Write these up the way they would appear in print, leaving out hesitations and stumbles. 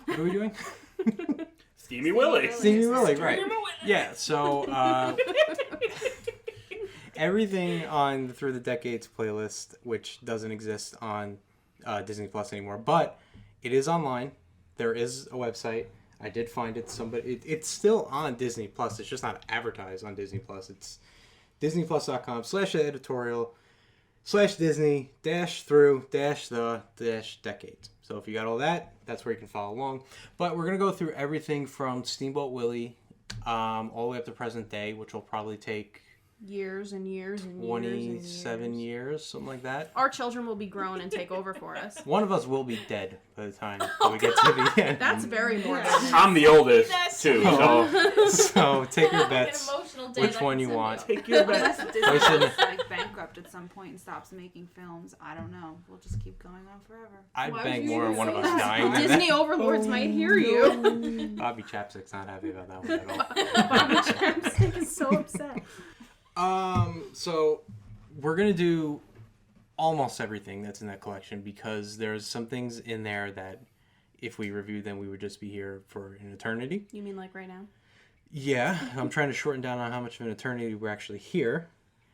What are we doing? Steamy Willie. Steamy Willie, right. Yeah, so everything on the Through the Decades playlist, which doesn't exist on Disney Plus anymore, but it is online. There is a website. I did find it. It's still on Disney Plus. It's just not advertised on Disney Plus. It's disneyplus.com/editorial/Disney-through-the-decades. So if you got all that, that's where you can follow along. But we're going to go through everything from Steamboat Willie all the way up to present day, which will probably take years and years and 27 years, something like that. Our children will be grown and take over for us. One of us will be dead by the time we get to the end. That's very morbid. I'm the oldest, too, so take your bets. Which one you want. Take your bets. Disney is like bankrupt at some point and stops making films. I don't know. We'll just keep going on forever. I'd bank more on one of us dying. Disney overlords might hear you. Bobby Chapstick's not happy about that one at all. Bobby Chapstick is so upset. So we're going to do almost everything that's in that collection because there's some things in there that if we reviewed them, we would just be here for an eternity. You mean like right now? Yeah, I'm trying to shorten down on how much of an eternity we're actually here.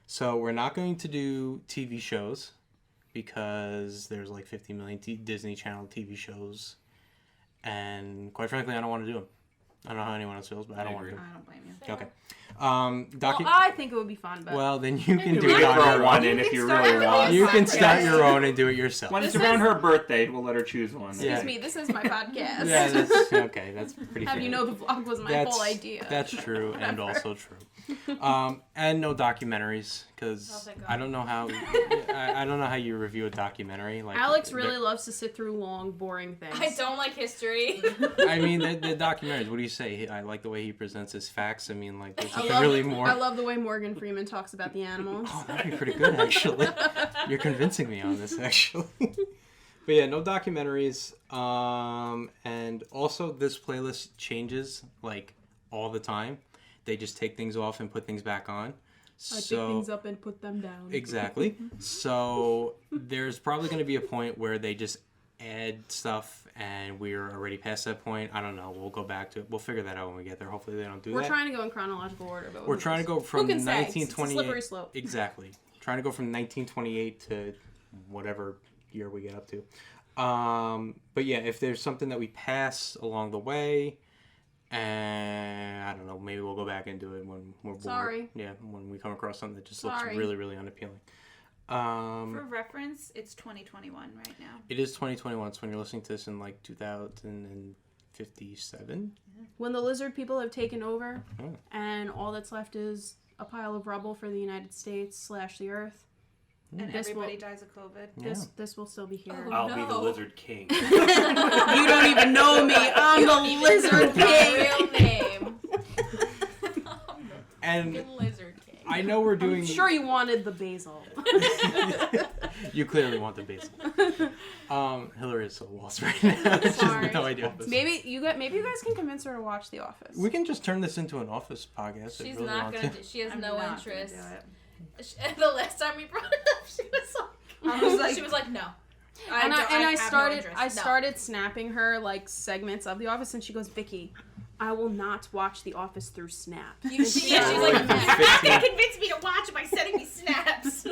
So we're not going to do TV shows because there's like 50 million Disney Channel TV shows. And quite frankly, I don't want to do them. I don't know how anyone else feels, but I don't want to do them. I don't blame you. Okay. Well, I think it would be fun, but... Well, then you can do You it can on throw your one own. in if you really want. You can start your own and do it yourself. When it's around her birthday, we'll let her choose one. Excuse me, this is my podcast. Yeah, that's okay. That's pretty fair. Have you know the vlog was my whole idea. That's true and also true. And no documentaries because I don't know how I don't know how you review a documentary. Like Alex really loves to sit through long, boring things. I don't like history. I mean, the documentaries. What do you say? I like the way he presents his facts. I mean, like there's I really more. I love the way Morgan Freeman talks about the animals. Oh, that'd be pretty good actually. You're convincing me on this actually. But yeah, no documentaries. And also this playlist changes like all the time. They just take things off and put things back on. I pick things up and put them down. Exactly. So there's probably going to be a point where they just add stuff and we're already past that point. I don't know. We'll go back to it. We'll figure that out when we get there. Hopefully they don't do that. We're trying to go in chronological order, but we're trying to go from 1928. It's a slippery slope. Exactly. Trying to go from 1928 to whatever year we get up to. But yeah, if there's something that we pass along the way, and I don't know, maybe we'll go back and do it when we're bored. Sorry. Yeah, when we come across something that just looks really, really unappealing. For reference, it's 2021 right now. It is 2021, so when you're listening to this in like 2057. When the lizard people have taken over, and all that's left is a pile of rubble for the United States / the Earth. And everybody dies of COVID. This will still be here. I'll be the Lizard King. You don't even know me. I'm the Lizard King. Real name. And Lizard King. I know we're doing... I'm sure you wanted the basil. You clearly want the basil. Hillary is so lost right now. She has no idea what this Maybe you guys can convince her to watch The Office. We can just turn this into an Office podcast. She's really not going to. She has no not interest. gonna do it. The last time we brought it up, she was like, no. I No. started snapping her like segments of The Office, and she goes, Vicky, I will not watch The Office through Snap. She's like, you're not going to convince me to watch it by sending me snaps.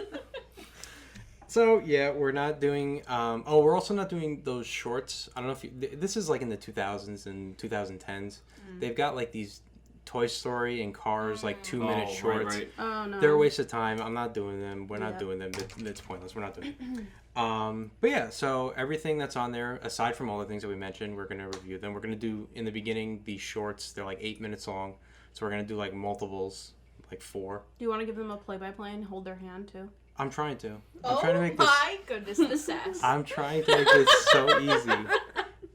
So yeah, we're not doing. We're also not doing those shorts. I don't know if this is like in the 2000s and 2010s. They've got like these Toy Story and Cars like 2-minute shorts. Right. Oh no, they're a waste of time. I'm not doing them. We're not doing them. It's pointless. We're not doing it. But yeah, so everything that's on there, aside from all the things that we mentioned, we're going to review them. We're going to do, in the beginning, these shorts. They're like 8 minutes long. So we're going to do like multiples, like 4. Do you want to give them a play-by-play and hold their hand too? I'm trying to. I'm trying to make this... my goodness, the sass. I'm trying to make this so easy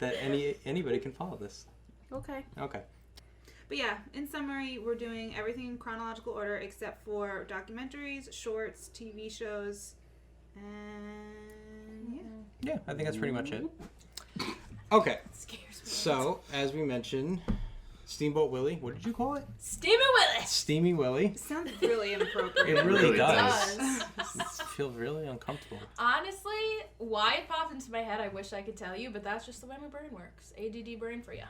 that anybody can follow this. Okay. But yeah, in summary, we're doing everything in chronological order except for documentaries, shorts, TV shows, and yeah, I think that's pretty much it. Okay. That scares me. So, as we mentioned, Steamboat Willie, what did you call it? Steamy Willie. Steamy Willie. it sounds really inappropriate. It really does. feel really uncomfortable. Honestly, why it popped into my head, I wish I could tell you, but that's just the way my brain works. ADD brain for ya.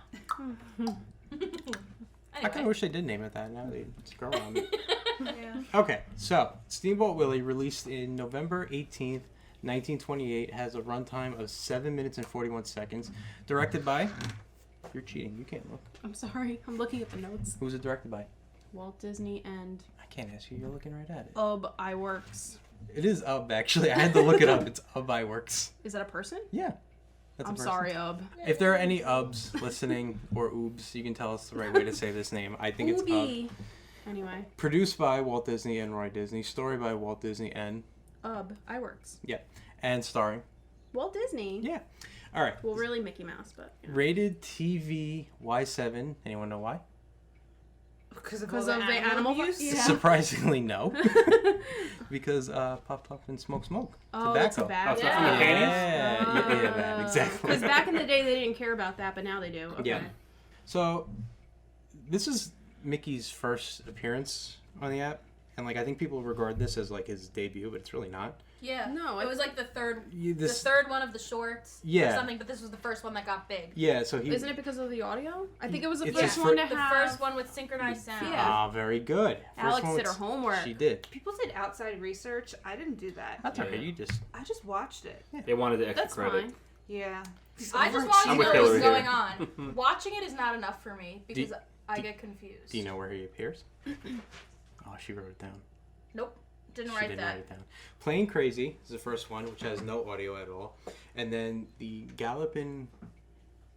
I kind of wish they did name it that. Now they scroll on it. Yeah. Okay, so Steamboat Willie, released in November 18th, 1928, has a runtime of 7 minutes and 41 seconds. Directed by... You're cheating. You can't look. I'm sorry. I'm looking at the notes. Who's it directed by? Walt Disney and I can't ask you. You're looking right at it. iWorks. It is actually. I had to look it up. It's iWorks. Is that a person? Yeah. That's a I'm person. sorry, If there are any listening or oobs, you can tell us the right way to say this name. I think it's Ubi. Anyway. Produced by Walt Disney and Roy Disney. Story by Walt Disney and... iWorks. Yeah. And starring... Walt Disney. Yeah. All right. Well, really Mickey Mouse, but... You know. Rated TV Y7. Anyone know why? Because of the animal abuse? Yeah. Surprisingly, no. Because Puff and Smoke. Oh, Tobacco. tobacco. Oh, so from the panties? Yeah, that, exactly. Because back in the day, they didn't care about that, but now they do. Okay. Yeah. So, this is Mickey's first appearance on the app. And, I think people regard this as, his debut, but it's really not. Yeah. No, it was like the third This, the third one of the shorts Yeah. or something, but this was the first one that got big. Yeah, so he... Isn't it because of the audio? I think it was the It's first his one to The have... first one with synchronized sound. Yeah. Ah, very good. Alex one did her with- homework. She did. People did outside research. I didn't do that. That's okay. Yeah. You just... I just watched it. They wanted the extra That's credit. fine. Yeah. I just wanted I'm to with know what Hillary was going here. on. Watching it is not enough for me because I get confused. Do you know where he appears? Oh, she wrote it down. Nope. Didn't She write didn't that. write it down. Plain Crazy is the first one, which has no audio at all. And then the Gallopin'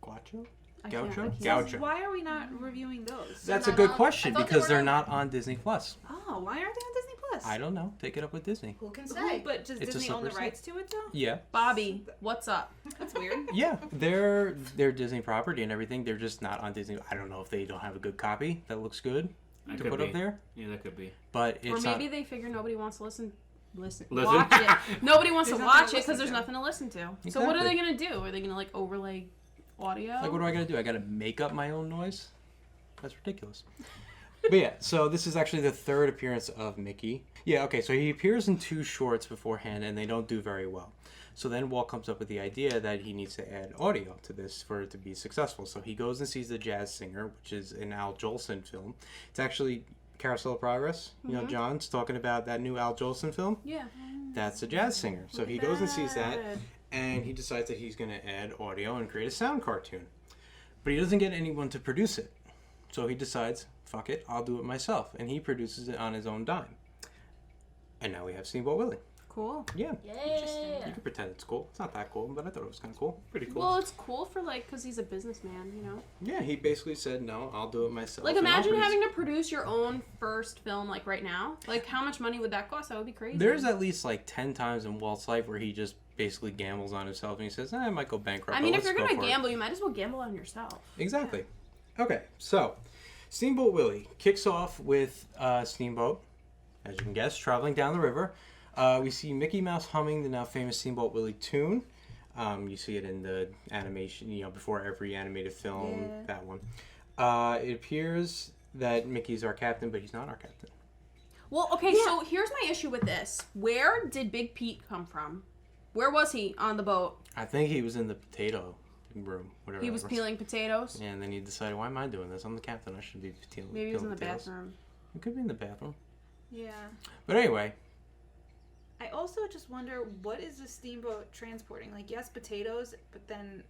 Gaucho? I can't- I Gaucho? can't- Gaucho. Why are we not reviewing those? That's a not good on- question I thought they because were they're on- not on Disney Plus. Oh, why aren't they on Disney Plus? I don't know. Take it up with Disney. Who can Who, say? but does It's a Disney own the slippery rights to it though? Yeah. Bobby, what's up? That's weird. Yeah. They're Disney property and everything. They're just not on Disney. I don't know if they don't have a good copy that looks good That to could put be. up there. Yeah, that could be. But Or it's maybe not. they figure nobody wants to listen. Listen. Watch it. Nobody wants There's to nothing watch to it because listen there's to. nothing to listen to. So what are Exactly. they gonna do? Are they gonna overlay audio? Like, what do I gotta do? I gotta make up my own noise? That's ridiculous. But yeah, so this is actually the third appearance of Mickey. Yeah, okay, so he appears in 2 shorts beforehand, and they don't do very well. So then Walt comes up with the idea that he needs to add audio to this for it to be successful. So he goes and sees The Jazz Singer, which is an Al Jolson film. It's actually Carousel of Progress. You know, John's talking about that new Al Jolson film. Yeah. That's The Jazz Singer. So he goes and sees that, and he decides that he's going to add audio and create a sound cartoon. But he doesn't get anyone to produce it. So he decides, fuck it, I'll do it myself. And he produces it on his own dime. And now we have Steamboat Willie. Cool. Yeah. Yeah. You can pretend it's cool. It's not that cool, but I thought it was kind of cool. Pretty cool. Well, it's cool for because he's a businessman, you know. Yeah, he basically said, no, I'll do it myself. Like, and I'll imagine produce having to produce your own first film, right now. Like, how much money would that cost? That would be crazy. There's at least 10 times in Walt's life where he just basically gambles on himself and he says, I might go bankrupt. I but mean, if let's you're go gonna for it." gamble, you might as well gamble on yourself. Exactly. Okay, so Steamboat Willie kicks off with Steamboat, as you can guess, traveling down the river. We see Mickey Mouse humming the now famous Steamboat Willie tune. You see it in the animation, before every animated film, that one. It appears that Mickey's our captain, but he's not our captain. Well, okay, so here's my issue with this. Where did Big Pete come from? Where was he on the boat? I think he was in the potato room, whatever. He was peeling potatoes? Yeah, and then he decided, why am I doing this? I'm the captain. I should be peeling Maybe he was in the potatoes. bathroom. He could be in the bathroom. Yeah. But anyway, I also just wonder, what is the steamboat transporting? Yes, potatoes, but then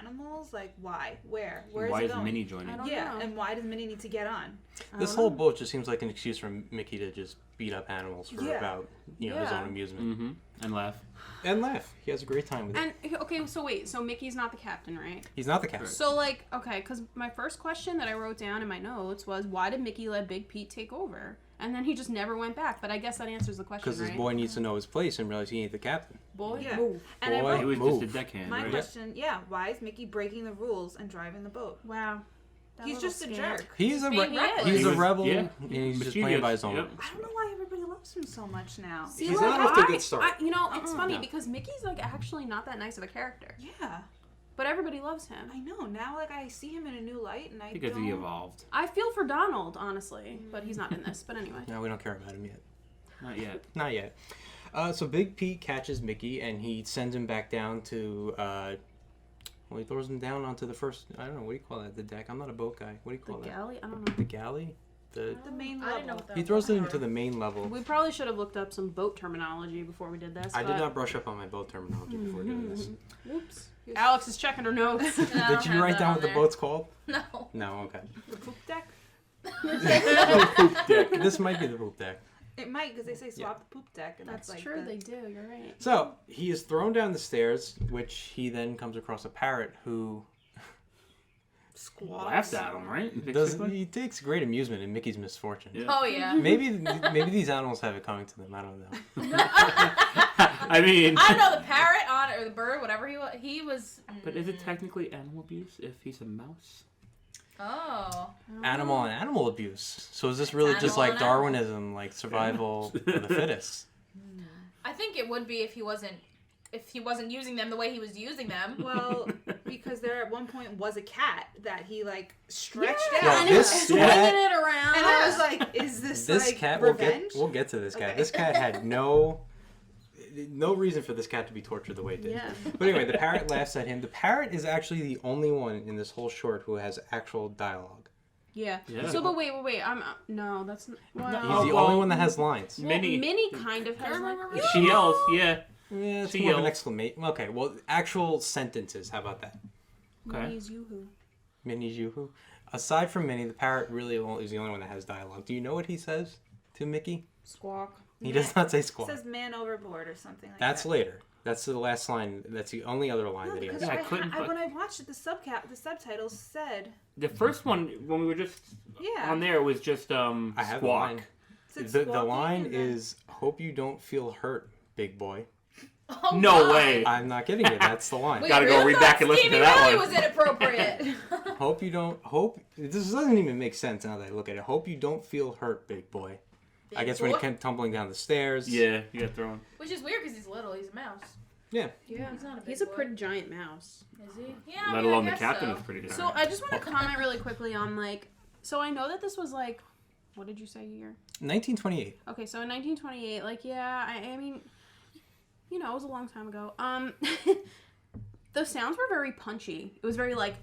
animals? Why? Where? Where is Why it is going? Minnie joining? I don't Yeah, know. and why does Minnie need to get on? this whole boat just seems like an excuse for Mickey to just beat up animals for Yeah. about, his Yeah. own amusement. Mm-hmm. And laugh. And laugh. He has a great time with it. And, okay, so wait, so Mickey's not the captain, right? He's not the captain. So, okay, because my first question that I wrote down in my notes was, why did Mickey let Big Pete take over? And then he just never went back, but I guess that answers the question, Because right? this boy needs to know his place and realize he ain't the captain. Boy, Yeah. move. And I Boy. wrote, He was Move. just a deckhand, my right? question, why is Mickey breaking the rules and driving the boat? Wow. That He's little just a scamp. jerk. He's a being reckless. he's He a was- rebel, yeah. and he's just Mischievous, playing by his own. yep. I don't know why everybody loves him so much now. See, He's not off to a good start. it's funny No. because Mickey's actually not that nice of a character, Yeah, but everybody loves him. I know. Now, I see him in a new light, and I Because don't... he evolved. I feel for Donald, honestly, but he's not in this. But anyway, No, we don't care about him yet. Not yet. Not yet. So Big Pete catches Mickey and he sends him back down to. He throws him down onto the first. I don't know. What do you call that? The deck. I'm not a boat guy. What do you The call that? galley? I don't know. The galley. The main I didn't know level. what that He was. throws him to the main level. We probably should have looked up some boat terminology before we did this. I did but- not brush up on my boat terminology before doing this. Oops. Alex is checking her notes. No, I Did don't you have write that down on what the there. boat's called? No. No. Okay. The poop deck. Poop deck. This might be the poop deck. It might, because they say swap the poop deck, and That's like true. the- They do. You're right. So he is thrown down the stairs, which he then comes across a parrot who Laughs at him, right? he takes great amusement in Mickey's misfortune. Yeah. Oh yeah. Maybe these animals have it coming to them. I don't know. I mean, I don't know the parrot on or the bird, whatever he was. but is it technically animal abuse if he's a mouse? Oh. Animal on animal abuse. So is this really just Animal like on Darwinism, like survival of the fittest? I think it would be if he wasn't using them the way he was using them. Well, because there at one point was a cat that he like stretched Yeah, out. and Yeah, he was this swinging cat- it around. And I was like, is this like cat revenge? we'll get to this cat. Okay. This cat had no reason for this cat to be tortured the way it did. Yeah. But anyway, the parrot laughs at him. The parrot is actually the only one in this whole short who has actual dialogue. Yeah. Yeah. So, but wait. I'm no, that's not. Well, He's the only one that has lines. well, Minnie. Minnie kind of has like. She yells, yeah. Yeah, it's She more of an yells. exclamation. Okay, well, actual sentences. How about that? Okay. Minnie's yoo-hoo. Minnie's yoo-hoo. Aside from Minnie, the parrot really is the only one that has dialogue. Do you know what he says to Mickey? Squawk. He does not say It squawk. says man overboard or something like That's that. later. That's the last line. That's the only other line No, that he has. because Yeah, I couldn't put- when I watched it, the subtitles said, The first one, when we were just yeah. on there, it was just I have the squawk. line. Said The squawking, line and then- is, "Hope you don't feel hurt, big boy." Oh, No God. way. I'm not kidding you. That's the line. Wait, Gotta go really? read back and listen to Stevie that Willie one. was inappropriate. Hope you don't. Hope this doesn't even make sense now that I look at it. Hope you don't feel hurt, big boy. I guess when he came tumbling down the stairs. Yeah, you got thrown. Which is weird because he's little. He's a mouse. Yeah. Yeah. He's not a big He's a boy. pretty giant mouse. Is he? Yeah. I Let mean, I alone the guess captain so. is pretty good. So I just want to comment really quickly on like. So I know that this was like, what did you say year? 1928. Okay, so in 1928, like yeah, I mean, you know, it was a long time ago. The sounds were very punchy. It was very like.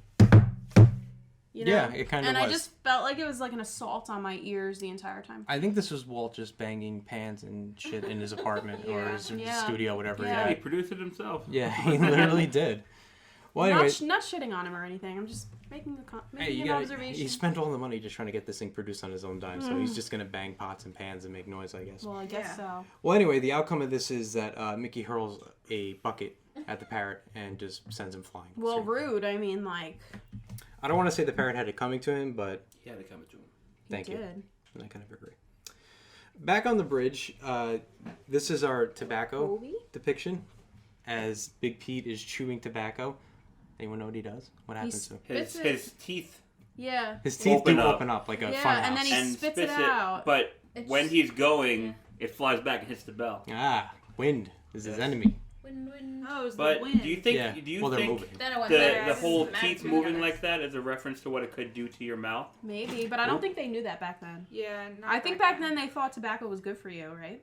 You know? Yeah, it kind of and was. I just felt like it was like an assault on my ears the entire time. I think this was Walt just banging pans and shit in his apartment or his Yeah. studio, whatever. Yeah. Yeah, he Yeah, produced it himself. yeah, he literally did. Well, anyway, Not shitting on him or anything. I'm just making hey, an observation. he spent all the money just trying to get this thing produced on his own dime, so he's just gonna bang pots and pans and make noise, I guess. Well, I guess Yeah. so. Well, anyway, the outcome of this is that Mickey hurls a bucket at the parrot and just sends him flying. Well, So, rude. I mean, like I don't want to say the parrot had it coming to him, but Yeah, they come to him. he Thank you. did. I kind of agree. Back on the bridge, this is our tobacco Obi? depiction as Big Pete is chewing tobacco. Anyone know what he does? What happens to him? His Spits it. his teeth His teeth Open do up. open up like a Yeah, funhouse. and then he spits it out. But It's- when he's going, it flies back and hits the bell. Ah, wind is his Yes. enemy. When. Oh, it was But the wind. do you think Yeah. do you Well, they're think moving. Then it went the there. the whole Smack teeth to moving the like that is a reference to what it could do to your mouth? Maybe, but I don't think they knew that back then. Yeah, not I think back then they thought tobacco was good for you, right?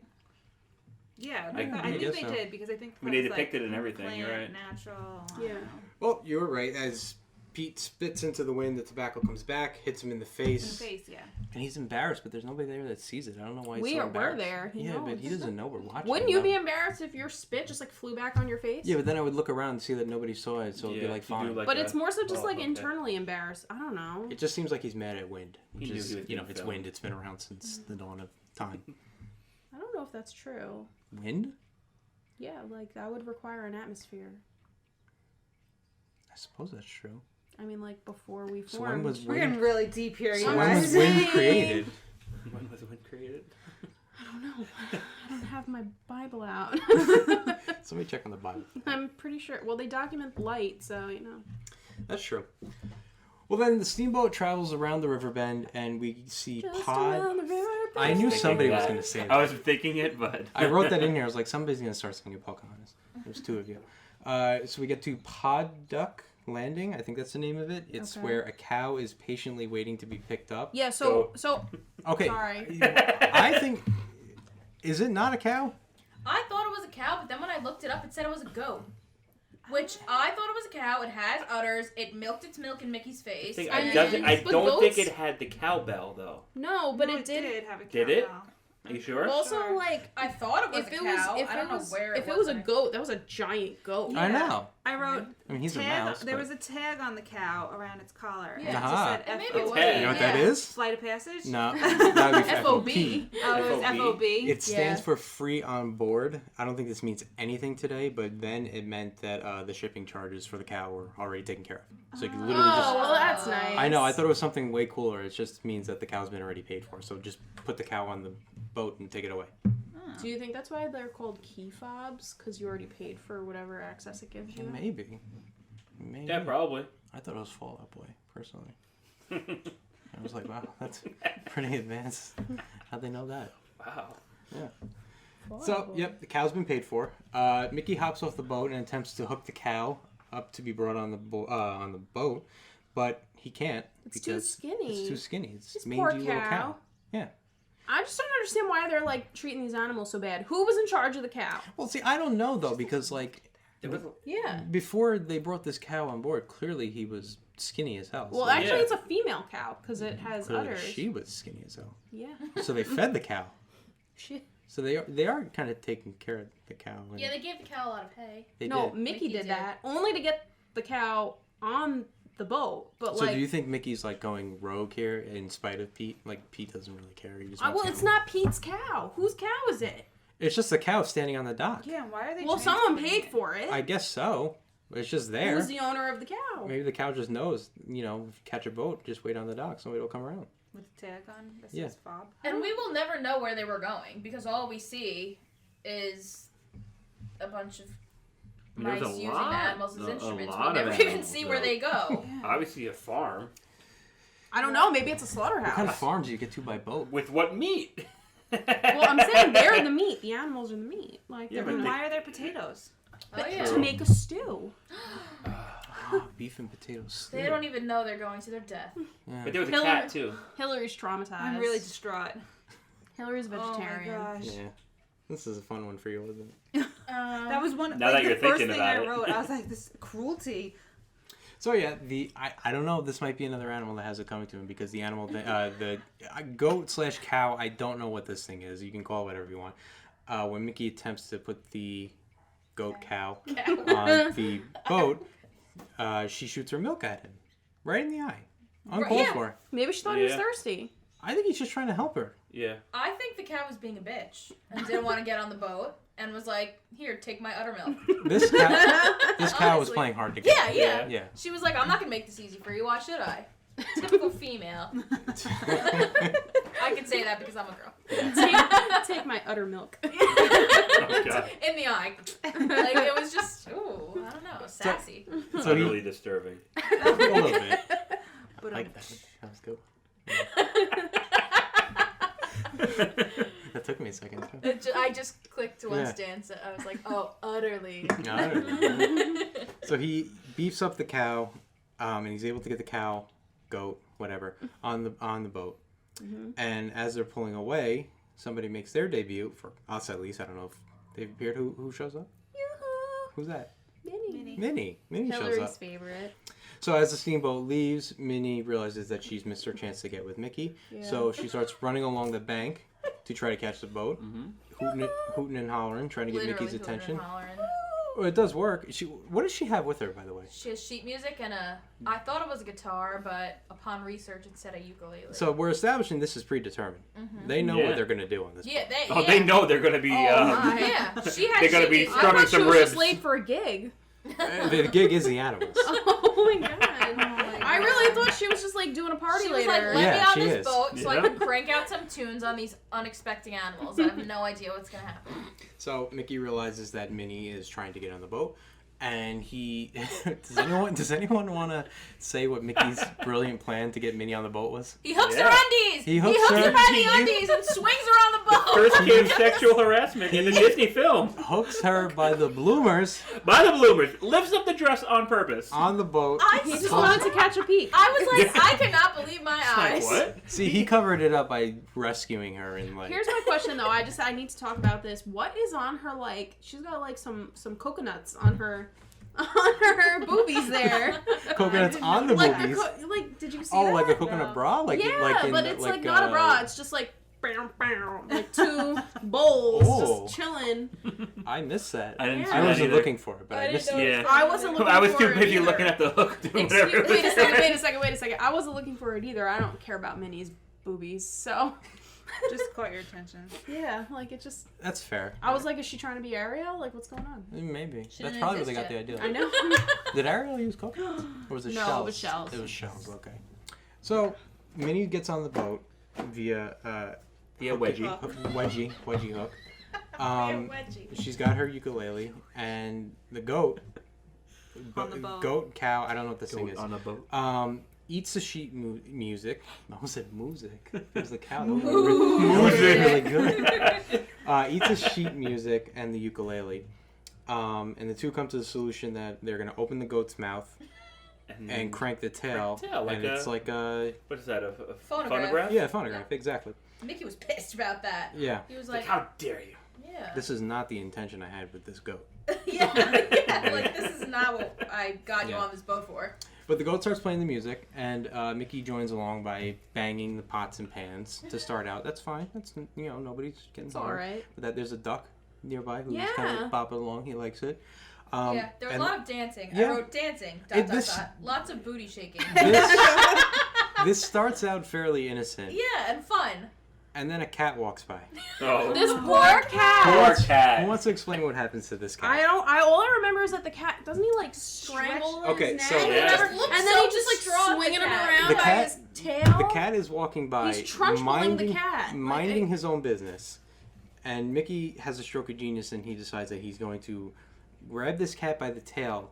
Yeah, I I think guess they so. did because I think I mean, they that was, depicted it and everything, plant, you're right. Natural. I Yeah. don't know. Well, you were right. As Pete spits into the wind, the tobacco comes back, hits him in the face, In the face, yeah. and he's embarrassed. But there's nobody there that sees it. I don't know why he's We so were embarrassed. there. He Yeah, but he knows. doesn't know we're watching. Wouldn't you though. be embarrassed if your spit just like flew back on your face? Yeah, but then I would look around and see that nobody saw it, so it'd be Yeah, like if you fine. do, like, But a- it's more so just oh, like okay. internally embarrassed. I don't know. It just seems like he's mad at wind. Which He knew is, he was you know, being it's filmed. wind. It's been around since the dawn of time. I don't know if that's true. Wind? Yeah, like that would require an atmosphere. I suppose that's true. I mean, like before we So formed. when was We're wind? getting really deep here, you So when guys. was wind created? When was wind created? I don't know. I don't have my Bible out. Somebody check on the Bible. I'm pretty sure. Well, they document light, so you know. That's true. Well, then the steamboat travels around the river bend, and we see Just Pod. around the river I bend. knew Thinking somebody was that. going to say I that. was thinking it, but I wrote that in here. I was like, somebody's going to start singing Pocahontas. There's two of you. So we get to Pod Duck Landing. I think that's the name of it. It's Okay. where a cow is patiently waiting to be picked up. Yeah. So Okay. Sorry. I think. Is it not a cow? I thought it was a cow, but then when I looked it up, it said it was a goat. Which I thought it was a cow. It has udders. It milked its milk in Mickey's face. I But don't think goats- it had the cowbell though. No, but No, it did. have a cow Did it? bell. Are you sure? Also, Sure. like, I thought it was if a it cow. was, if I it don't know was, where if it was a when I- goat, that was a giant goat. I know. I wrote I mean, he's a tag. mouse. There but- was a tag on the cow around its collar. Yeah. And it Aha. just said It may be FOB. tag. You know what that Yeah. is? Flight of passage? No, that would be FOB. Oh, it was FOB? FOB. It stands Yeah. for free on board. I don't think this means anything today, but then it meant that the shipping charges for the cow were already taken care of. So you can literally Oh, just. well, that's nice. I know. I thought it was something way cooler. It just means that the cow's been already paid for. So just put the cow on the boat and take it away. Do you think that's why they're called key fobs? Because you already paid for whatever access it gives you? Maybe. Yeah, probably. I thought it was Fall Out Boy, personally. I was like, wow, that's pretty advanced. How'd they know that? Wow. So, yep, the cow's been paid for. Mickey hops off the boat and attempts to hook the cow up to be brought on the boat, but he can't It's too because skinny. it's too skinny. It's This mangy poor little cow. cow. Yeah. I just don't understand why they're like treating these animals so bad. Who was in charge of the cow? Well, see, I don't know though because like There was Yeah. before they brought this cow on board, clearly he was skinny as hell. Well, so actually, Yeah. it's a female cow because it has clearly udders. she was skinny as hell. Yeah. So they fed the cow. Shit. So they are kind of taking care of the cow. And Yeah, they gave the cow a lot of hay. they No, did. Mickey Mickey did did. that only to get the cow on the boat. But So like, do you think Mickey's like going rogue here in spite of Pete? Like Pete doesn't really care. He just well, wants it's to- not Pete's cow. Whose cow is it? It's just the cow standing on the dock. Yeah, and why are they Well, someone transporting paid it? for it. I guess so. It's just there. Who's the owner of the cow? Maybe the cow just knows, you know, if you catch a boat, just wait on the dock. Somebody will come around. With the tag on that Yeah. says fob. And we will never know where they were going because all we see is a bunch of mice There's a using lot- the animals as a instruments. lot We of never even animals, see where though. they go. obviously a farm. I don't know. Maybe it's a What kind slaughterhouse. of farms do you get to by boat? With what meat? Well, I'm saying they're the meat. The animals are the meat. Like Yeah, they're but And gonna why are there potatoes? Oh yeah. to make a stew. Beef and potatoes. They don't even know they're going to their death. Yeah. But there was a Hillary- cat too. Hillary's traumatized. I'm really distraught. Hillary's vegetarian. Oh my gosh. Yeah. This is a fun one for you, wasn't it? That was one. Now like, that you're the first thinking thing about I it. wrote. I was like, this cruelty. So yeah, I don't know. This might be another animal that has it coming to him because the animal the goat / cow. I don't know what this thing is. You can call it whatever you want. When Mickey attempts to put the goat cow on the boat, she shoots her milk at him, right in the eye, uncalled yeah. for. Maybe she thought he was Yeah. thirsty. I think he's just trying to help her. Yeah. I think the cow was being a bitch and didn't want to get on the boat and was like, "Here, take my udder milk." This cow was Honestly. playing hard to get. Yeah, yeah. Yeah. She was like, "I'm not gonna make this easy for you. Why should I?" Typical female. I can say that because I'm a girl. Take my udder milk. Oh god. In the eye. Like it was just, ooh, I don't know, sassy. It's So he- utterly disturbing. A little bit. But Like that. That was good. That took me a second. Too. I just clicked once, Yeah. Dan. So I was like, oh, utterly. So he beefs up the cow, and he's able to get the cow, goat, whatever, on the boat. And as they're pulling away, somebody makes their debut for us at least. I don't know if they've appeared. Who shows up? Yoo-hoo. Who's that? Minnie. Minnie shows Hillary's up. favorite. So as the steamboat leaves, Minnie realizes that she's missed her chance to get with Mickey. Yeah. So she starts running along the bank to try to catch the boat, hooting and hollering, trying to get Literally Mickey's hooting and attention. hollering. Well, it does work. What does she have with her, by the way? She has sheet music and I thought it was a guitar, but upon research it said a ukulele. So we're establishing this is predetermined. They know Yeah. what they're going to do on this. yeah, they. Oh, yeah. they know they're gonna be. Yeah, she had. They're gonna sheet be music. I strumming thought some she was ribs. just late for a gig. The gig is the animals. Oh my god. I really thought she was just like doing a party She was later. like, let Yeah, me on she this is. boat so I Yeah. can crank out some tunes on these unexpected animals. I have no idea what's gonna happen. So Mickey realizes that Minnie is trying to get on the boat, And he does anyone want to say what Mickey's brilliant plan to get Minnie on the boat was? He hooks Yeah. her undies. He hooks her her- by the undies and swings her on the boat. First came sexual harassment in a Disney film. Hooks her by the bloomers By the bloomers. Lifts up the dress on purpose. on the boat. He just wanted to catch a peek. I was like, I cannot believe my eyes. Like, what? See, he covered it up by rescuing her and like. Here's my question though. I need to talk about this. What is on her like? She's got like some coconuts on her boobies there. Coconuts on the Like boobies. like did you see Oh, that? like a coconut bra? Like yeah, like in, but it's like not a bra. It's just like like two bowls Oh. just chilling. I missed that. I didn't Yeah. see I that wasn't either. looking for it, but I I missed didn't it. know. Yeah. I wasn't looking I was for too it busy either. looking at the hook. Doing Excuse, whatever it was wait a second, doing. wait a second. I wasn't looking for it either. I don't care about Minnie's boobies, so Just caught your attention. yeah, like it just. That's fair. I was like, is she trying to be Ariel? Like, what's going on? Maybe. She That's didn't probably where they exist got the idea. I know. Did Ariel use coconuts? Or was it No, shells? it was shells. It was shells, okay. So, Minnie gets on the boat via Yeah, wedgie. wedgie hook. She's got her ukulele and the goat. On the boat. Goat, cow, I don't know what this thing Goat is. on a boat. Eats the sheet music. I almost said music. It was the cow. Music. That was really good. Eats the sheet music and the ukulele. And the two come to the solution that they're going to open the goat's mouth and crank the tail. Crank the tail, like and it's like a... What is that? A Phonograph? Yeah, phonograph, exactly. Mickey was pissed about that. Yeah. He was Like, like, how dare you? yeah. This is not the intention I had with this goat. yeah, like this is not what I got you Yeah. on this boat for. But the goat starts playing the music, and Mickey joins along by banging the pots and pans to start out. That's fine. That's, nobody's getting It's all harmed. right. But that there's a duck nearby who's kind Yeah. of bopping along. He likes it. Yeah, there was and a lot of dancing. Yeah. I wrote dancing, This- Lots of booty shaking. this starts out fairly innocent, Yeah, and fun. and then a cat walks by. Oh. This poor cat. Poor cat. Who wants to explain what happens to this cat? All I remember is that the cat doesn't he like strangle Okay, his so- neck or Yeah. whatever, It just looks and then so he just like distraught, swinging the him cat. around The by cat- his tail. The cat is walking by, He's trunchbuling the cat. minding Like, his own business, and Mickey has a stroke of genius, and he decides that he's going to grab this cat by the tail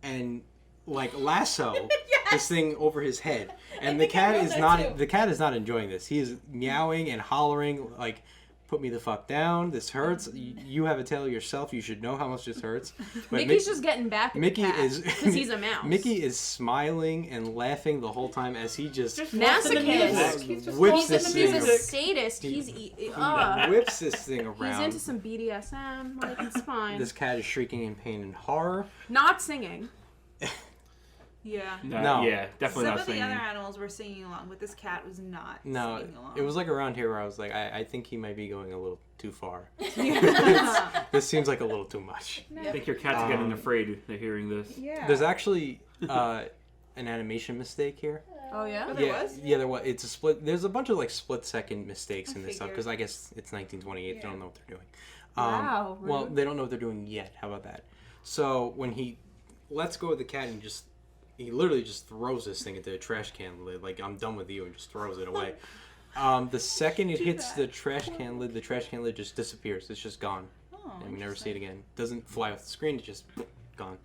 and like lasso this thing over his head. And the think I cat wrote is that not too. the cat is not enjoying this. He is meowing and hollering like, "Put me the fuck down. This hurts. You have a tail yourself. You should know how much this hurts." But Mickey's just getting back at Mickey the cat is because he's a mouse. Mickey is smiling and laughing the whole time as he just Masochist. He's just whips He's this a thing. sadist. He's Whips this thing he's around. into some BDSM. Like it's fine. This cat is shrieking in pain and horror. Not singing. Yeah. No. Yeah, definitely Some not of the singing. other animals were singing along, but this cat was not No, singing along. it was like around here where I was like, I think he might be going a little too far. Yeah. This seems like a little too much. I think your cat's getting afraid of hearing this. Yeah. There's actually an animation mistake here. Oh yeah. Oh, there was? Yeah, there was. It's a split. There's a bunch of like split-second mistakes I in this stuff figured. because I guess it's 1928. They Yeah. don't know what they're doing. Wow, Well, rude. they don't know what they're doing yet. How about that? So when he lets go of the cat and he literally just throws this thing into a trash can lid, like, "I'm done with you," and just throws it away. The second it hits the trash can lid just disappears. It's just gone. Oh, And we never see it again. Doesn't fly off the screen. It's just gone.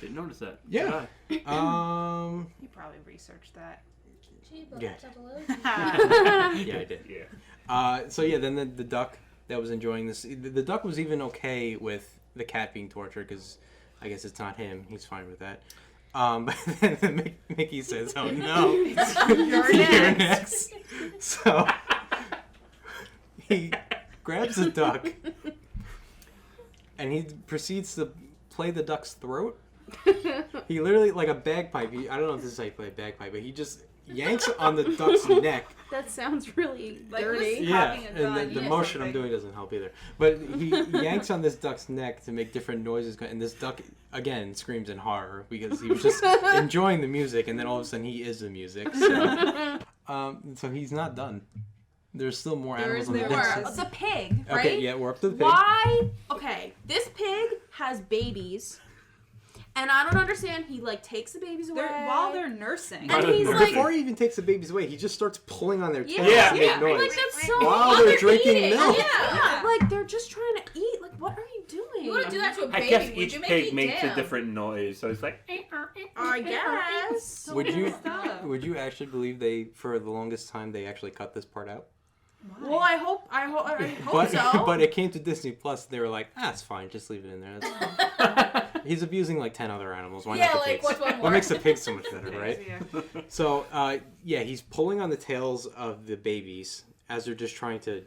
Didn't notice that. Yeah. Did You probably researched that. Gee, but Yeah. Yeah, I did. Yeah. So yeah, then the duck that was enjoying this. The duck was even okay with the cat being tortured because I guess it's not him. He's fine with that. But then Mickey says, "Oh no, You're next." So he grabs the duck and he proceeds to play the duck's throat. He literally, like a bagpipe. I don't know if this is how you play a bagpipe, but he just yanks on the duck's neck. That sounds really Like, dirty. who's- Yeah, Having a and gun, the yeah, motion I'm something. doing doesn't help either. But he yanks on this duck's neck to make different noises, and this duck again screams in horror because he was just enjoying the music, and then all of a sudden he is the music. So he's not done. There's still more There animals is on the more. deck. The pig, right? Okay, yeah, we're up to the pig. Why? Okay, this pig has babies, and I don't understand. He like takes the babies away While they're nursing. And he's like- Before he even takes the babies away, he just starts pulling on their tails Yeah, to make yeah. noise. Like that's so. While while they're drinking eating. milk. Yeah, like they're just trying to eat. Like, what are you doing? Really? You wouldn't do that to a baby, I guess would each you? pig Maybe, makes damn. a different noise, so it's like. I guess. So Would you messed up. would you actually believe they for the longest time they actually cut this part out? Why? Well, I hope But so. but it came to Disney Plus. They were like, it's fine, just leave it in there. That's fine. He's abusing like 10 other animals. Why Yeah, not the like, pigs? what's one What more? makes the pigs so much better, right? Yeah. So he's pulling on the tails of the babies as they're just trying to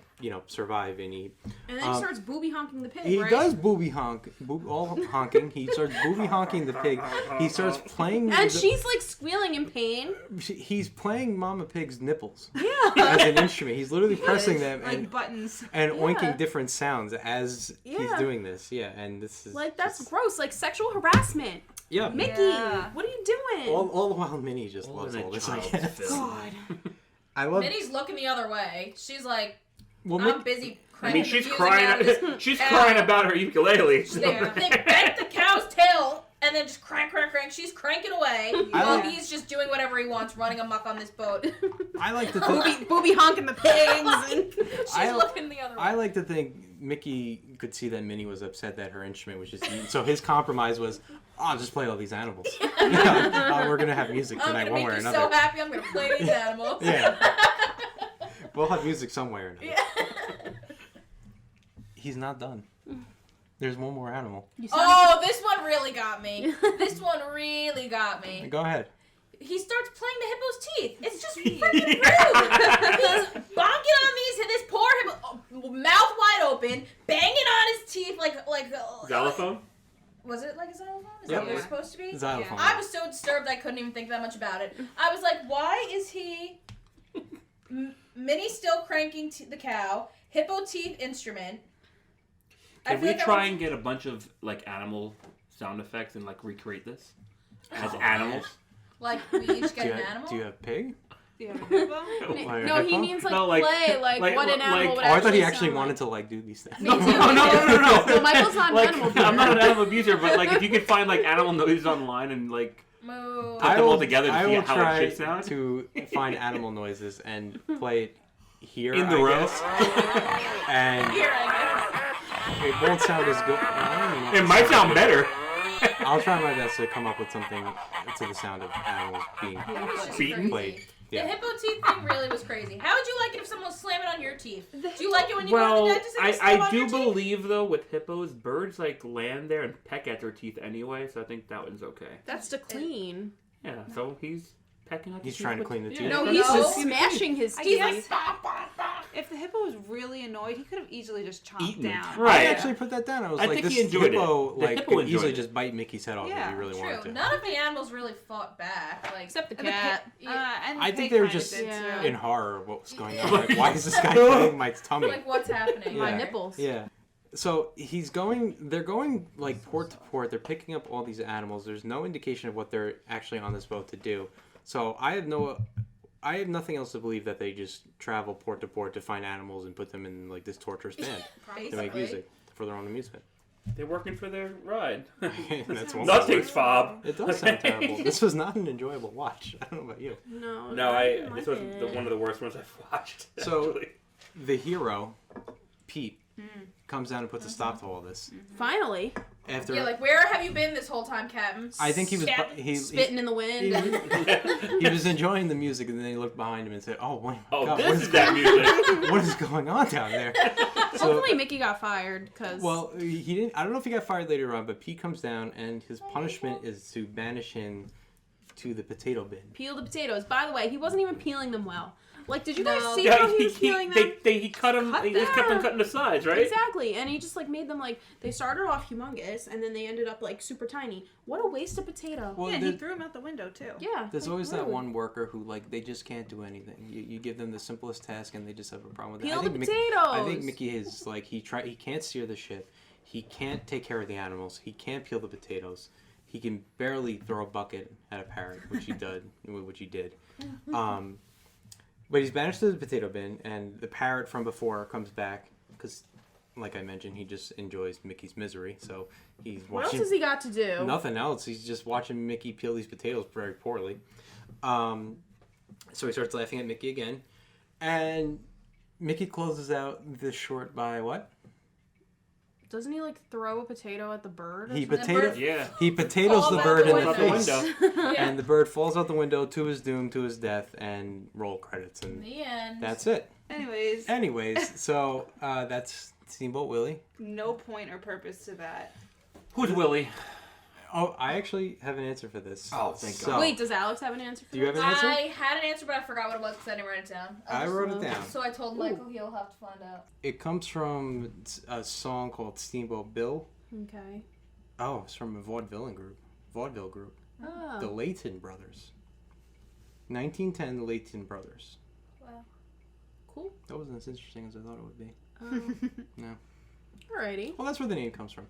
survive, and he And then he starts booby honking the pig, He right? does booby honk, all honking. He starts booby honking the pig. He starts playing. And she's like squealing in pain. He's playing Mama Pig's nipples Yeah. as an instrument. He's literally pressing them Like and buttons. oinking different sounds as he's Yeah. doing this. Yeah, and this is Like, that's gross. Like, sexual harassment. yeah. Mickey, Yeah. what are you doing? All the while, Minnie just All loves in a all this. I child's guess. film. God. I love. Minnie's looking the other way. She's like, Well, I'm busy I cranking mean, she's the music crying. out of this. She's Yeah. crying about her ukulele. So. They bent the cow's tail and then just crank. She's cranking away while like- he's just doing whatever he wants, running amok on this boat. I like to think. Booby honking the pigs. And... She's I- looking the other way. I like to think Mickey could see that Minnie was upset that her instrument was just eaten. So his compromise was, I'll just play all these animals. We're going to have music I'm tonight gonna one make way or you another. so happy. I'm gonna play these animals. Yeah. We'll have music some way or another. Yeah. He's not done. There's one more animal. Oh, this one really got me. This one really got me. Go ahead. He starts playing the hippo's teeth. It's just freaking rude. He's bonking on this poor hippo, mouth wide open, banging on his teeth like Xylophone? Was it like a xylophone? Is Yep. that what it was supposed to be? Xylophone. I was so disturbed I couldn't even think that much about it. I was like, why is he... Minnie still cranking the cow, hippo teeth instrument. Can we feel like try and get a bunch of like animal sound effects and like recreate this as animals? Like, we each get an animal? Do you have pig? Do you have a hippo? Like a No, he hippo? means like No, like- play, like what an animal would Oh, I thought he actually actually sound wanted like. to like do these things. Me too. No. So Michael's not an Like, animal I'm not an abuser. animal abuser, but like if you could find like animal noises online and like Moo. put them all together to I see will how try it should sound. to find animal noises and play it here In the I row. guess. And Here, I it won't sound as good. I don't know. It might sound better. I'll try my best to come up with something to the sound of animals being guess. Beaten? played. The Yeah. hippo teeth thing really was crazy. How would you like it if someone was slamming on your teeth? Do you like it when you go Well, to the dentist and they slam I on do your teeth? believe though with hippos, birds like land there and peck at their teeth anyway, so I think that one's okay. That's to clean. Yeah, so he's pecking at. He's the trying to teeth clean the with- teeth. No, No. he's No. just smashing his I teeth. guess if the hippo was really annoyed, he could have easily just chomped Eaten. down. Right. I actually put that down. I was I like, think this he enjoyed it. hippo, The like, hippo could enjoyed easily it. just bite Mickey's head off if Yeah, he really wanted True. to. None of the animals really fought back. Like, Except the And the cat. and I the think pig they were kinda just did, Yeah. too. in horror of what was going on. Like, why is this guy biting my tummy? like what's happening? My Yeah. nipples. Yeah. So they're going like port to port. They're picking up all these animals. There's no indication of what they're actually on this boat to do. So I have nothing else to believe that they just travel port to port to find animals and put them in like this torturous band to make Basically. music for their own amusement. They're working for their ride. That's one Nothing's word. fob. It does sound terrible. This was not an enjoyable watch. I don't know about you. No. No, didn't this like was it. one of the worst ones I've watched. So- actually. The hero, Pete, comes down and puts a stop to all this. Finally. After Yeah, like where have you been this whole time, Captain? I think he was Spitting in the wind. he was enjoying the music, and then he looked behind him and said, "Oh my Oh, God, this is that music. what is going on down there?" So, Hopefully Mickey got fired because. well, he didn't. I don't know if he got fired later on, but Pete comes down, and his punishment is to banish him to the potato bin. Peel the potatoes. By the way, he wasn't even peeling them well. Like, did you guys No. see Yeah, how he was peeling them? he cut him. He just kept on cutting the sides, right? Exactly, and he just like made them like they started off humongous, and then they ended up like super tiny. What a waste of potato. Well, Yeah, and he there- threw him out the window too. Yeah. there's like, always that rude. one worker who like they just can't do anything. You give them the simplest task, and they just have a problem with it. Peel I the think potatoes. I think Mickey is like he can't steer the ship. He can't take care of the animals. He can't peel the potatoes. He can barely throw a bucket at a parrot, which he did. But he's banished to the potato bin, and the parrot from before comes back because, like I mentioned, he just enjoys Mickey's misery. So he's What else watching has he got to do? nothing else. He's just watching Mickey peel these potatoes very poorly. So he starts laughing at Mickey again, and Mickey closes out this short by what? Doesn't he like throw a potato at the bird? Or He something? potato. Yeah. He potatoes Falls the out bird the in the window. face, Out the Yeah. and the bird falls out the window to his doom, to his death, and roll credits, and The end. that's it. Anyways, So that's Steamboat Willie. no point or purpose to that. Who's Willie? Oh, I actually have an answer for this. Oh, thank So- God. Wait, does Alex have an answer for Do you have an answer? I had an answer, but I forgot what it was because I didn't write it down. I just- wrote it down. So I told Michael he'll have to find out. It comes from a song called Steamboat Bill. Okay. Oh, it's from a vaudeville group. The Oh. Layton Brothers. 1910, the Layton Brothers. Wow. Cool. That wasn't as interesting as I thought it would be. No. Alrighty. Well, that's where the name comes from.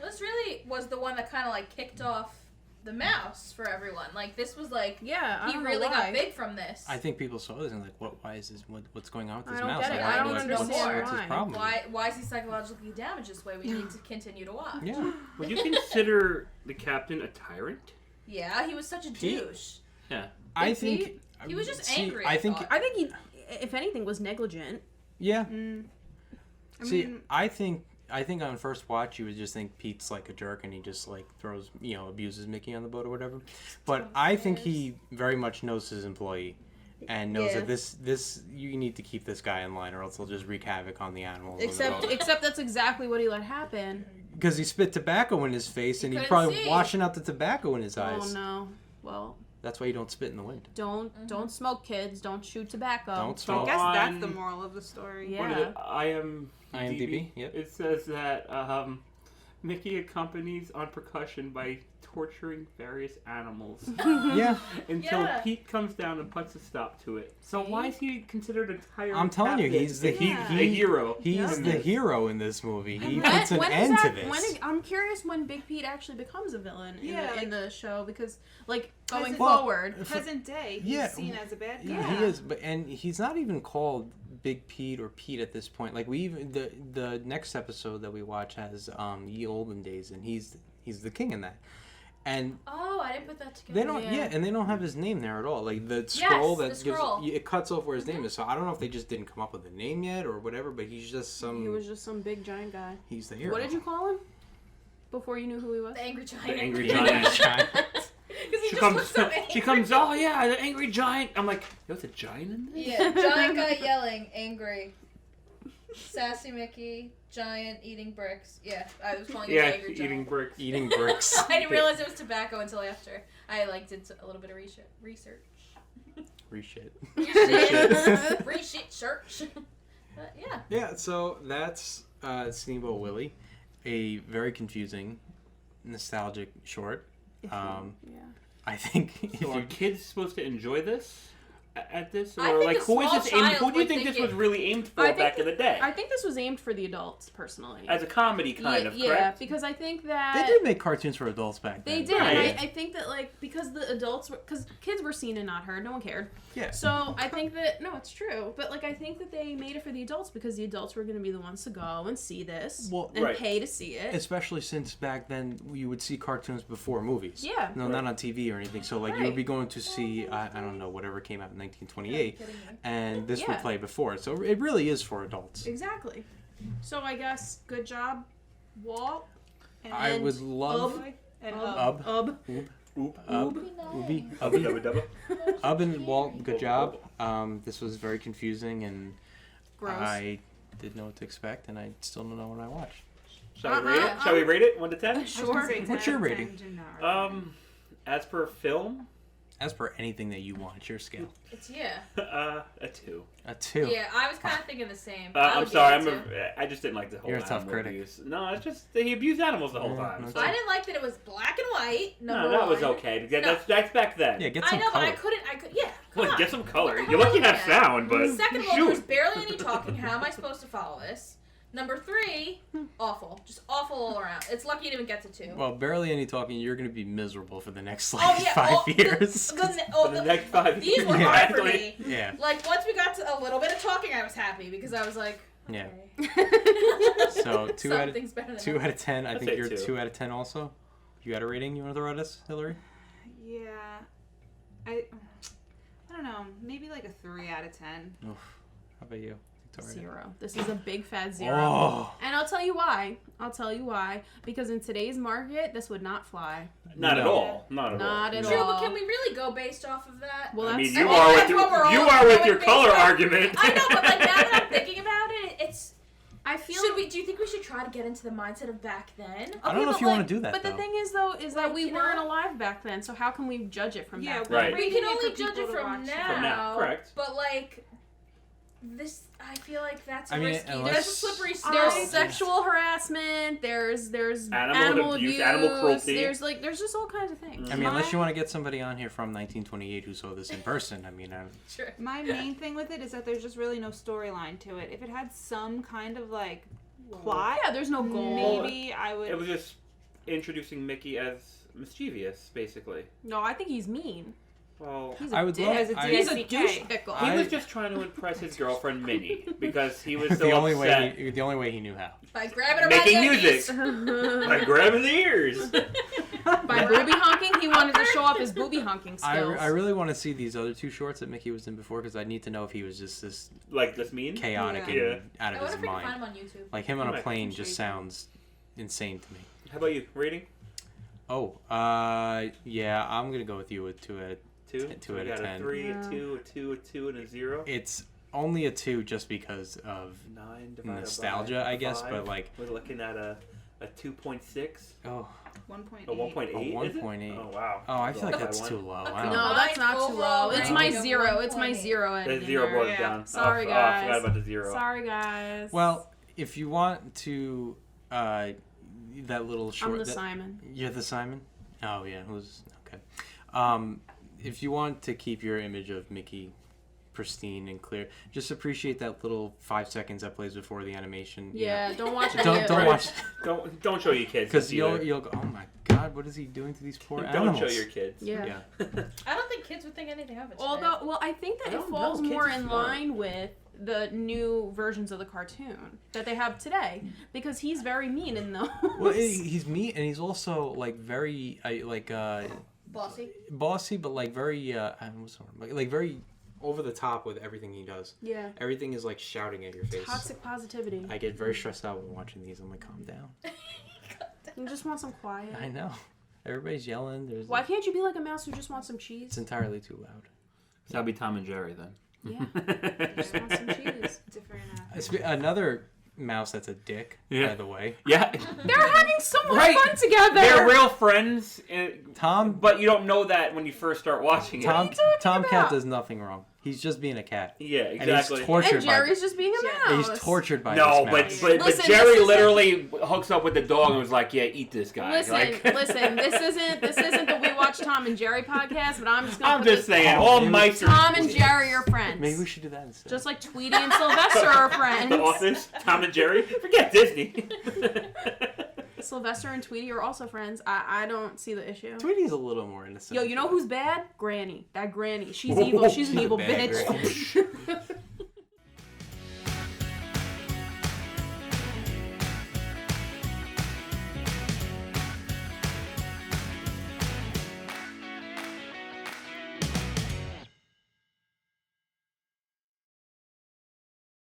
This really was the one that kind of like kicked off the mouse for everyone. Like this was like Yeah, I he don't know really why. got big from this. I think people saw this and like, what? Why is this? What's going on with I this don't mouse? get it. Like, I don't what's understand his why. problem? Why is he psychologically damaged this way? We need to continue to watch. Yeah. Would you consider the captain a tyrant? Yeah, he was such a He- douche. I Big think Pete? He was just see, angry, I I think. thought. I think he, if anything, was negligent. Yeah. I See, mean, I think on first watch you would just think Pete's like a jerk and he just like throws, abuses Mickey on the boat or whatever. But I think he very much knows his employee and knows Yeah. that this you need to keep this guy in line or else he'll just wreak havoc on the animals. on the boat. Except that's exactly what he let happen. Because he spit tobacco in his face and he's couldn't probably see. washing out the tobacco in his eyes. Oh no. Well, That's why you don't spit in the wind. don't smoke, kids. Don't shoot tobacco. Don't I smoke. guess that's on- the moral of the story. Yeah. What is it? IMDb, yep. It says that Mickey accompanies on percussion by torturing various animals Yeah. until Yeah. Pete comes down and puts a stop to it. So why is he considered a tyrant? I'm telling you, captain? he's the the hero. He's in the this. hero in this movie. He When- puts an when is end to that- this. I'm curious when Big Pete actually becomes a villain in the show because, like, going Well, forward. Present day, he's Yeah. seen as a bad guy. Yeah, he is, and he's not even called Big Pete or Pete at this point. Like we even the next episode that we watch has Ye Olden Days, and he's the king in that. And Oh, I didn't put that together. they don't, Yeah. and they don't have his name there at all. Like the scroll the that scroll. gives it cuts off where his name is. So I don't know if they just didn't come up with a name yet or whatever. But he's just some. He was just some big giant guy. He's the hero. What did you call him? Before you knew who he was? The angry giant. The angry Giant. giant. Because he She just comes. looks so angry. She comes. Oh yeah, the angry giant. I'm like, there's a giant in this. Yeah, giant guy yelling, angry. Sassy Mickey, giant eating bricks. Yeah, I was calling it Yeah, angry eating giant. bricks. Eating bricks. I didn't realize it was tobacco until after. I did a little bit of research. Reshit. Research. Search. Yeah. Yeah. So that's Steamboat Willie, a very confusing, nostalgic short. Yeah. I think if So are you kids supposed to enjoy this at this, I or think like a who is small this aimed? child Who do you would think think this was it- really aimed for I think back in the day? I think this was aimed for the adults, personally. As a comedy, kind of, yeah, correct? because I think they that did make cartoons for adults back then. they did. And Right. I think that because the adults were, because kids were seen and not heard, no one cared. Yeah. So I think that it's true. But I think that they made it for the adults because the adults were going to be the ones to go and see this Well, and right. pay to see it. Especially since back then you would see cartoons before movies. Yeah. No, not on TV or anything. So you would Right. be going to see I don't know whatever came out in 1928, and this would Yeah. play before it. So it really is for adults. Exactly. So I guess good job, Walt. I and would love And Ub, Ub. Ubi, Double. Ub and Walt. Good job. This was very confusing, and Gross. I didn't know what to expect, and I still don't know what I watched. Shall we rate it? Shall we rate it? 1 to 10? Sure. What's your rating? As per film, As per anything that you want, it's your scale. It's yeah. a 2. A 2. Yeah, I was kind of thinking the same. I'm sorry. I just didn't like the whole You're a tough animal critic. abuse. No, it's just he abused animals the whole Yeah, time. no, So. I didn't like that it was black and white. No, Number that was one. okay. Because No. that's back then. Yeah, get I some know, color. but I could. Yeah. Come Come on, on. get some color. What the You're hell lucky you am I have at? sound, but Second of all, there's shoot. barely any talking. How am I supposed to follow this? Number 3, awful. Just awful all around. It's lucky you didn't get to 2. Well, barely any talking. You're going to be miserable for the next Oh, yeah, 5 years. For the next 5 these years. were Yeah. hard for me. Yeah. Like, once we got to a little bit of talking, I was happy because I was like, Yeah. okay. So 2 out of Something's better than 2 out of 10. I I'd think say you're 2. 2 out of 10 also. You got a rating you want to throw at us, Hillary? Yeah. I don't know. Maybe like a 3 out of 10. Oof. How about you? Victoria? 0. This is a big fat 0. Oh. And I'll tell you why. Because in today's market, this would not fly. Not at No. all. Not at all. Not at True, all. but can we really go based off of that? Well, I that's mean, you I mean, are with that's what we're your, all you are with going your based color off. argument. I know, but like now that I'm thinking about it, it's. I feel. Do you think we should try to get into the mindset of back then? I don't know but if you want to do that, But though. the thing is, though, is that Like, we you weren't know? alive back then, so how can we judge it from Yeah, back Right. then? We Making can it only for judge people it to from watch. now. From now, correct. But like, this, I feel like that's I mean, risky. unless- There's a slippery slope. There's sexual harassment. There's Animal abuse, animal cruelty. There's just all kinds of things. I mean, unless you want to get somebody on here from 1928 who saw this in person. I mean, Sure. My main thing with it is that there's just really no storyline to it. If it had some kind of like plot, Yeah, there's no goal. maybe I would. It was just introducing Mickey as mischievous, basically. No, I think he's mean. Well, He's a I would dick. love- As a I- He's a DSCK. douche pickle. he I- was just trying to impress his girlfriend Minnie because he was so the only upset. the only way he knew how. By grabbing her by Making the music undies. by grabbing the ears. By booby honking, he wanted to show off his booby honking skills. I really want to see these other 2 shorts that Mickey was in before because I need to know if he was just this Like this mean? chaotic Yeah. and out I of wonder his if we can find mind. him on YouTube. Like him on a Right. plane Sure just you sounds insane to me. How about you? Rating? Oh, yeah, I'm gonna go with you with 2 out of 2? Two We out of got 10. a 3, Yeah. a 2, a 2, a 2, and a 0. It's only a 2 just because of 9 divided nostalgia, by I guess, 5. but like, We're looking at a 2.6. oh, 1.8. A 1.8? A is it? 1.8. Oh, wow. oh, I feel like Off by that's 1. too low. I Okay, don't No, know. that's not too Overall low. It's ranking my of 0. It's my 1.8. 0. The ending 0 there. brought it Yeah. down. Sorry, I guys. forgot about the 0. Sorry, guys. Well, if you want to, that little short. I'm the that- Simon. You're the Simon? Oh, yeah. Who's okay. If you want to keep your image of Mickey pristine and clear, just appreciate that little 5 seconds that plays before the animation. you Yeah, don't watch know. any of Don't it. watch Don't show your kids. because this either. you'll go. Oh my God! What is he doing to these poor Don't animals? show your kids. Yeah. Yeah. I don't think kids would think anything of it. today. Although, well, I think that I it don't falls know, kids more are in smart. line with the new versions of the cartoon that they have today because he's very mean in those. Well, he's mean and he's also like very bossy. bossy, but like very what's the word? Like very over the top with everything he does. Yeah. Everything is like shouting at your face. Toxic positivity. I get very stressed out when watching these. I'm like, calm down. You just want some quiet. I know. Everybody's yelling. Why can't you be like a mouse who just wants some cheese? It's entirely too loud. So that'll be Tom and Jerry then. Yeah. Just want some cheese. Different. Another mouse that's a dick, Yeah. by the way. Yeah. They're having so much Right. fun together. They're real friends, Tom but you don't know that when you first start watching it. Tomcat about? does nothing wrong. He's just being a cat. Yeah, And exactly. he's tortured And Jerry's just being a Yeah. mouse. by he's tortured by No, this but, mouse. but Listen, Jerry this isn't- literally hooks up with the dog and was like, "Yeah, eat this guy." Listen, like, listen. This isn't the We Watch Tom and Jerry podcast, but I'm just gonna. I'm put just this- saying, Oh, all maybe- mice are Tom and Jerry are friends. Maybe we should do that instead. Just like Tweety and Sylvester are friends. The Office, Tom and Jerry. Forget Disney. Sylvester and Tweety are also friends. I don't see the issue. Tweety's a little more innocent. Yo, you know who's bad? Granny. That Granny. She's evil. She's an She's a evil bad bitch.